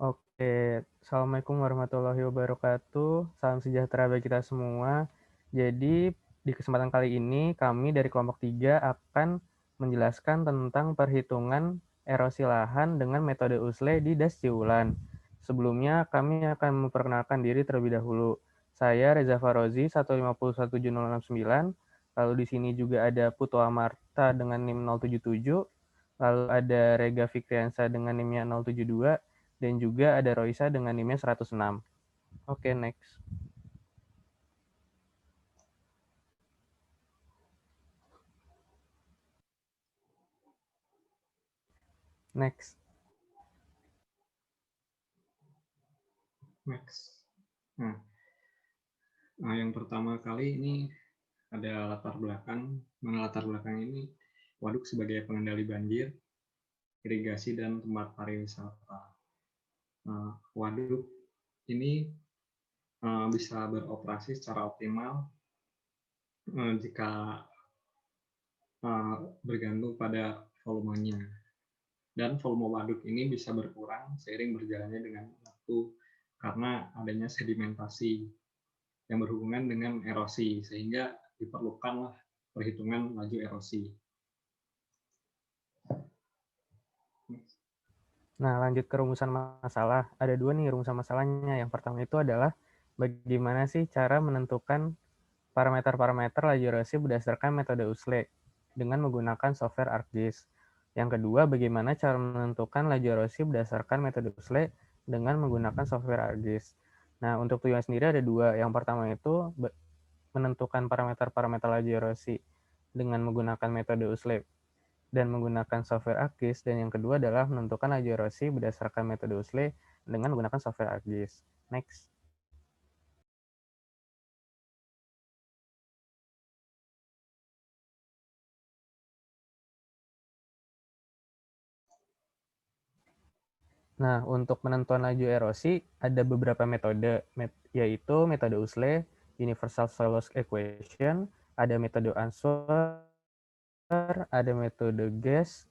Oke, Assalamualaikum warahmatullahi wabarakatuh. Salam sejahtera bagi kita semua. Jadi, di kesempatan kali ini kami dari kelompok 3 akan menjelaskan tentang perhitungan erosi lahan dengan metode USLE di Das Ciulan. Sebelumnya, kami akan memperkenalkan diri terlebih dahulu. Saya Reza Farozi, 1517069. Lalu di sini juga ada Putu Amarta dengan NIM 077. Lalu ada Rega Fikriansa dengan NIM-nya 072 dan juga ada Roisa dengan NIM-nya 106. Oke, next. Next. Next. Nah, yang pertama kali ini ada latar belakang. Mana latar belakang ini waduk sebagai pengendali banjir, irigasi, dan tempat pariwisata. Waduk ini bisa beroperasi secara optimal jika bergantung pada volumenya. Dan volume waduk ini bisa berkurang seiring berjalannya dengan waktu karena adanya sedimentasi yang berhubungan dengan erosi, sehingga diperlukanlah perhitungan laju erosi. Nah, lanjut ke rumusan masalah. Ada dua nih rumusan masalahnya. Yang pertama itu adalah bagaimana sih cara menentukan parameter-parameter laju erosi berdasarkan metode USLE dengan menggunakan software ArcGIS. Yang kedua, bagaimana cara menentukan laju erosi berdasarkan metode USLE dengan menggunakan software ArcGIS. Nah, untuk tujuan sendiri ada dua. Yang pertama itu menentukan parameter-parameter laju erosi dengan menggunakan metode USLE dan menggunakan software ArcGIS, dan yang kedua adalah menentukan laju erosi berdasarkan metode USLE dengan menggunakan software ArcGIS. Next. Nah, untuk penentuan laju erosi ada beberapa metode, yaitu metode USLE, Universal Soil Loss Equation, ada metode Answer, ada metode GES,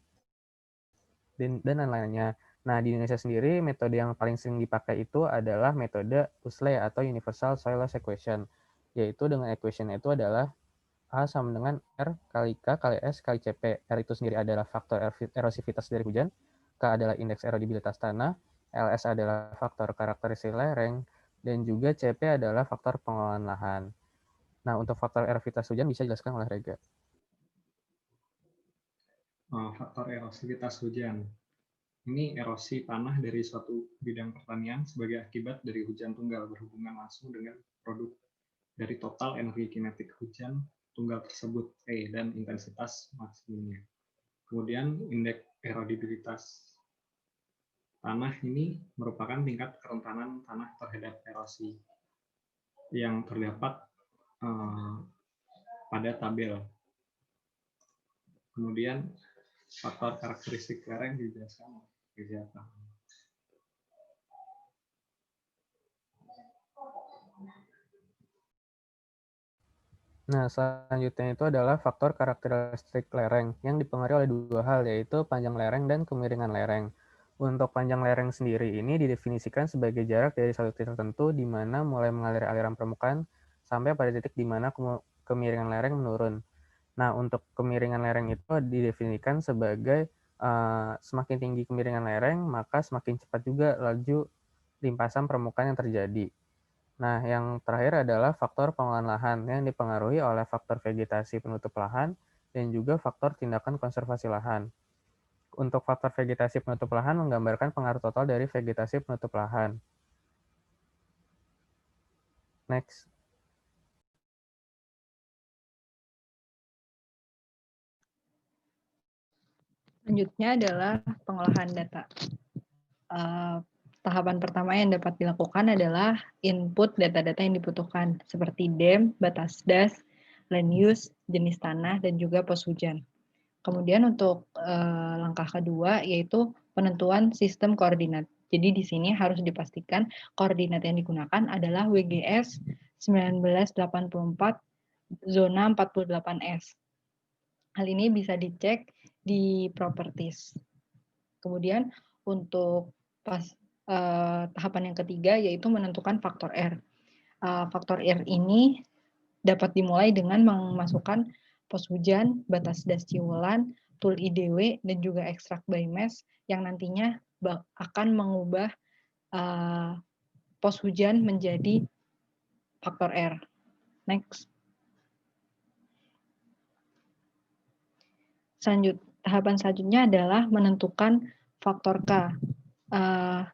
dan lain-lainnya. Nah, di Indonesia sendiri, metode yang paling sering dipakai itu adalah metode USLE atau Universal Soil Loss Equation, yaitu dengan equation itu adalah A sama dengan R kali K kali S kali CP. R itu sendiri adalah faktor erosivitas dari hujan, K adalah indeks erodibilitas tanah, LS adalah faktor karakteristik lereng, dan juga CP adalah faktor pengelolaan lahan. Nah, untuk faktor erosivitas hujan bisa dijelaskan oleh Rega. Faktor erosivitas hujan. Ini erosi tanah dari suatu bidang pertanian sebagai akibat dari hujan tunggal berhubungan langsung dengan produk dari total energi kinetik hujan tunggal tersebut, E, dan intensitas maksimumnya. Kemudian indeks erodibilitas tanah ini merupakan tingkat kerentanan tanah terhadap erosi yang terdapat pada tabel. Kemudian faktor karakteristik lereng dijelaskan kegiatan. Nah, selanjutnya itu adalah faktor karakteristik lereng yang dipengaruhi oleh dua hal, yaitu panjang lereng dan kemiringan lereng. Untuk panjang lereng sendiri ini didefinisikan sebagai jarak dari satu titik tertentu di mana mulai mengalir aliran permukaan sampai pada titik di mana kemiringan lereng menurun. Nah, untuk kemiringan lereng itu didefinisikan sebagai semakin tinggi kemiringan lereng, maka semakin cepat juga laju limpasan permukaan yang terjadi. Nah, yang terakhir adalah faktor pengelolaan lahan yang dipengaruhi oleh faktor vegetasi penutup lahan dan juga faktor tindakan konservasi lahan. Untuk faktor vegetasi penutup lahan menggambarkan pengaruh total dari vegetasi penutup lahan. Next. Selanjutnya adalah pengolahan data. Tahapan pertama yang dapat dilakukan adalah input data-data yang dibutuhkan, seperti DEM, batas das, land use, jenis tanah, dan juga pos hujan. Kemudian untuk langkah kedua yaitu penentuan sistem koordinat. Jadi di sini harus dipastikan koordinat yang digunakan adalah WGS 1984 zona 48S. Hal ini bisa dicek di properties. Kemudian untuk tahapan yang ketiga, yaitu menentukan faktor R. Faktor R ini dapat dimulai dengan memasukkan pos hujan, batas das ciulan, tool IDW, dan juga ekstrak BIMES yang nantinya akan mengubah pos hujan menjadi faktor R. Next. Tahapan selanjutnya adalah menentukan faktor K.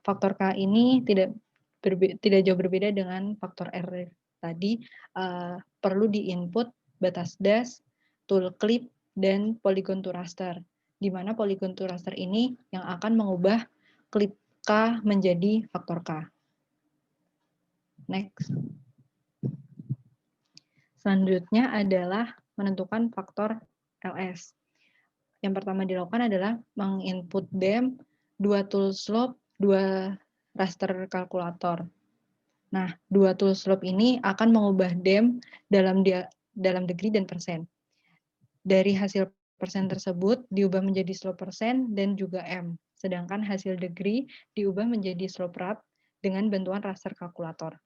Faktor K ini tidak jauh berbeda dengan faktor R tadi. Perlu di-input batas das, tool clip, dan polygon to raster. Di mana polygon to raster ini yang akan mengubah clip K menjadi faktor K. Next. Selanjutnya adalah menentukan faktor LS. Yang pertama dilakukan adalah menginput DEM, 2 tool slope, 2 raster kalkulator. Nah, 2 tool slope ini akan mengubah DEM dalam degree dan persen. Dari hasil persen tersebut diubah menjadi slope persen dan juga M. Sedangkan hasil degree diubah menjadi slope rate dengan bantuan raster kalkulator.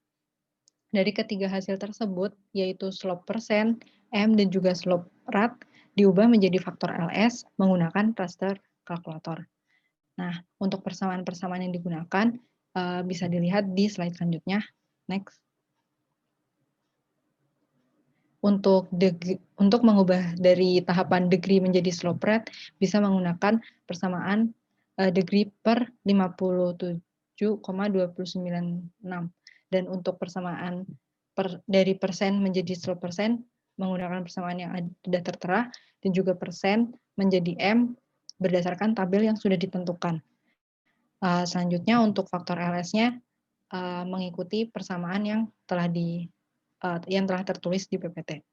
Dari ketiga hasil tersebut, yaitu slope persen, M, dan juga slope rate, diubah menjadi faktor LS menggunakan raster kalkulator. Nah, untuk persamaan-persamaan yang digunakan bisa dilihat di slide selanjutnya. Next. Untuk mengubah dari tahapan degree menjadi slope rate bisa menggunakan persamaan degree per 57,296. Dan untuk persamaan dari persen menjadi slope persen menggunakan persamaan yang sudah tertera, dan juga persen menjadi M berdasarkan tabel yang sudah ditentukan. Selanjutnya untuk faktor LS-nya mengikuti persamaan yang telah tertulis di PPT.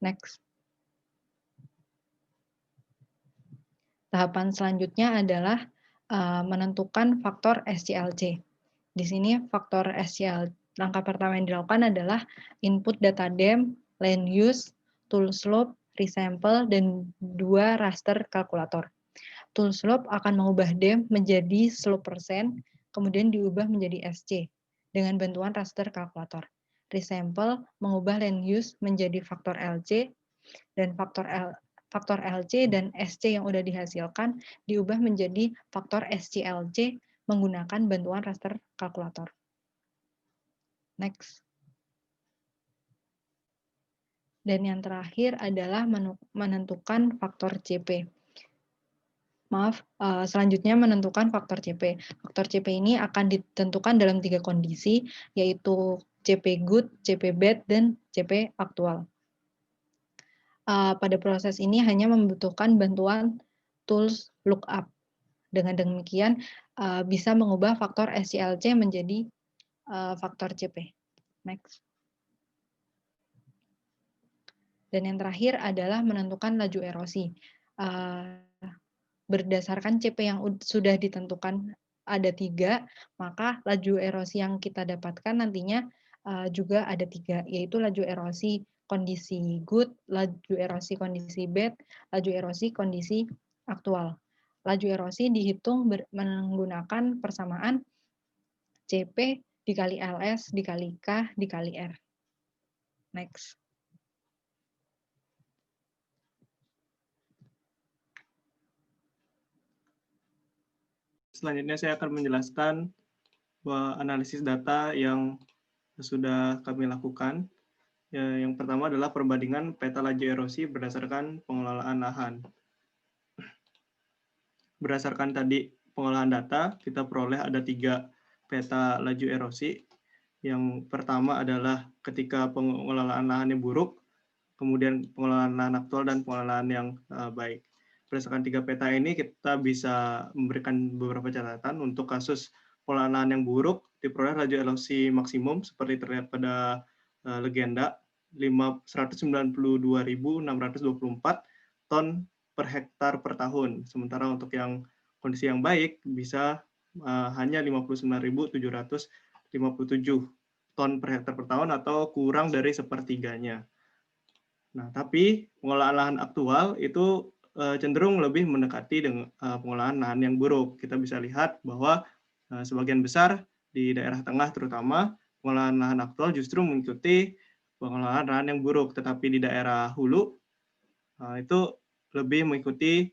Next. Tahapan selanjutnya adalah menentukan faktor SCLC. Di sini faktor SCLC, langkah pertama yang dilakukan adalah input data DEM, land use, tool slope, resample, dan 2 raster kalkulator. Tool slope akan mengubah DEM menjadi slope persen, kemudian diubah menjadi SC dengan bantuan raster kalkulator. Resample mengubah land use menjadi faktor LC, dan faktor LC dan SC yang sudah dihasilkan diubah menjadi faktor SCLC menggunakan bantuan raster kalkulator. Next. Dan yang terakhir adalah menentukan faktor CP. Selanjutnya menentukan faktor CP. Faktor CP ini akan ditentukan dalam 3 kondisi, yaitu CP good, CP bad, dan CP aktual. Pada proses ini hanya membutuhkan bantuan tools lookup. Dengan demikian bisa mengubah faktor SCLC menjadi faktor CP. Next. Dan yang terakhir adalah menentukan laju erosi. Berdasarkan CP yang sudah ditentukan ada 3, maka laju erosi yang kita dapatkan nantinya juga ada 3, yaitu laju erosi kondisi good, laju erosi kondisi bad, laju erosi kondisi aktual. Laju erosi dihitung menggunakan persamaan CP dikali LS dikali K dikali R. Next. Selanjutnya saya akan menjelaskan bahwa analisis data yang sudah kami lakukan. Yang pertama adalah perbandingan peta laju erosi berdasarkan pengelolaan lahan. Berdasarkan tadi pengolahan data, kita peroleh ada 3 peta laju erosi. Yang pertama adalah ketika pengelolaan lahan yang buruk, kemudian pengelolaan lahan aktual, dan pengelolaan yang baik. Berdasarkan 3 peta ini, kita bisa memberikan beberapa catatan. Untuk kasus pengelolaan lahan yang buruk, diperoleh laju erosi maksimum seperti terlihat pada legenda, 192.624 ton per hektar per tahun. Sementara untuk yang kondisi yang baik bisa hanya 59.757 ton per hektar per tahun atau kurang dari sepertiganya. Nah, tapi pengolahan lahan aktual itu cenderung lebih mendekati dengan pengolahan lahan yang buruk. Kita bisa lihat bahwa sebagian besar di daerah tengah terutama pengelolaan lahan aktual justru mengikuti pengelolaan lahan yang buruk, tetapi di daerah hulu itu lebih mengikuti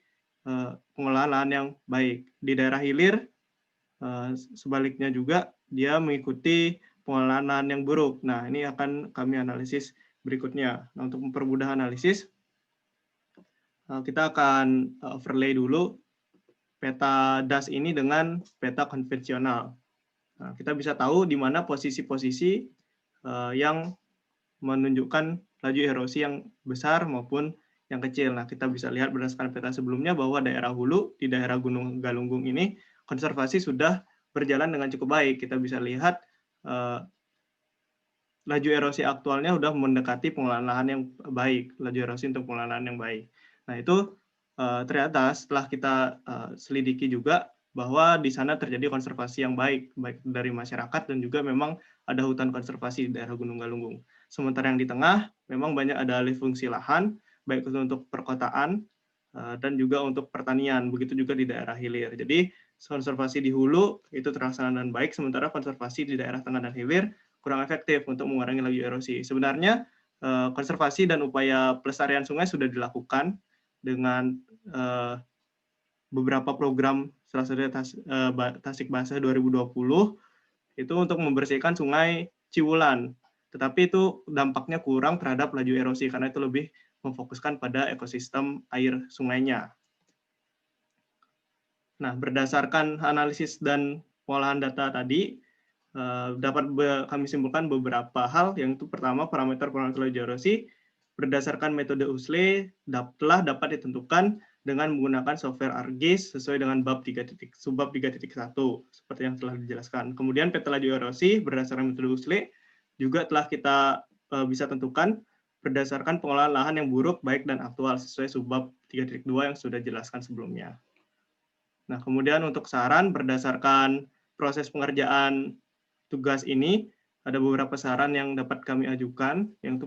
pengelolaan lahan yang baik. Di daerah hilir sebaliknya juga dia mengikuti pengelolaan lahan yang buruk. Nah, ini akan kami analisis berikutnya. Nah, untuk mempermudah analisis, kita akan overlay dulu peta DAS ini dengan peta konvensional. Nah, kita bisa tahu di mana posisi-posisi yang menunjukkan laju erosi yang besar maupun yang kecil. Nah, kita bisa lihat berdasarkan peta sebelumnya bahwa daerah hulu di daerah Gunung Galunggung ini konservasi sudah berjalan dengan cukup baik. Kita bisa lihat laju erosi aktualnya sudah mendekati pengelolaan lahan yang baik, laju erosi untuk pengelolaan lahan yang baik. Nah, itu ternyata setelah kita selidiki juga bahwa di sana terjadi konservasi yang baik dari masyarakat dan juga memang ada hutan konservasi di daerah Gunung Galunggung. Sementara yang di tengah memang banyak ada alih fungsi lahan, baik itu untuk perkotaan dan juga untuk pertanian, begitu juga di daerah hilir. Jadi konservasi di hulu itu terlaksana dengan baik, sementara konservasi di daerah tengah dan hilir kurang efektif untuk mengurangi laju erosi. Sebenarnya konservasi dan upaya pelestarian sungai sudah dilakukan dengan beberapa program, salah satunya Tasik Basah 2020, itu untuk membersihkan sungai Ciwulan. Tetapi itu dampaknya kurang terhadap laju erosi, karena itu lebih memfokuskan pada ekosistem air sungainya. Nah, berdasarkan analisis dan pengolahan data tadi, dapat kami simpulkan beberapa hal, yang itu pertama, parameter-parameter laju erosi berdasarkan metode USLE telah dapat ditentukan dengan menggunakan software ArcGIS sesuai dengan subbab 3.1 seperti yang telah dijelaskan. Kemudian peta laju erosi berdasarkan metode USLE juga telah kita bisa tentukan berdasarkan pengelolaan lahan yang buruk, baik dan aktual sesuai subbab 3.2 yang sudah dijelaskan sebelumnya. Nah, kemudian untuk saran berdasarkan proses pengerjaan tugas ini, ada beberapa saran yang dapat kami ajukan, yang itu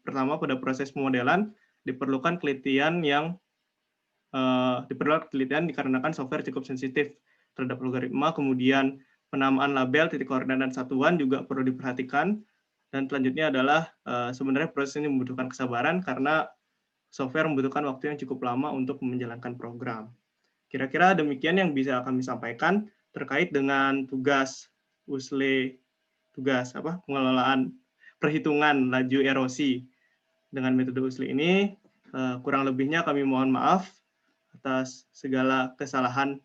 pertama pada proses pemodelan diperlukan telitian dikarenakan software cukup sensitif terhadap logaritma, kemudian penamaan label, titik koordinat dan satuan juga perlu diperhatikan, dan selanjutnya adalah sebenarnya proses ini membutuhkan kesabaran karena software membutuhkan waktu yang cukup lama untuk menjalankan program. Kira-kira demikian yang bisa kami sampaikan terkait dengan tugas USLE, pengelolaan perhitungan laju erosi dengan metode USLE ini. Kurang lebihnya kami mohon maaf atas segala kesalahan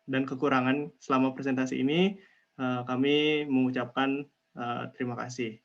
dan kekurangan selama presentasi ini. Kami mengucapkan terima kasih.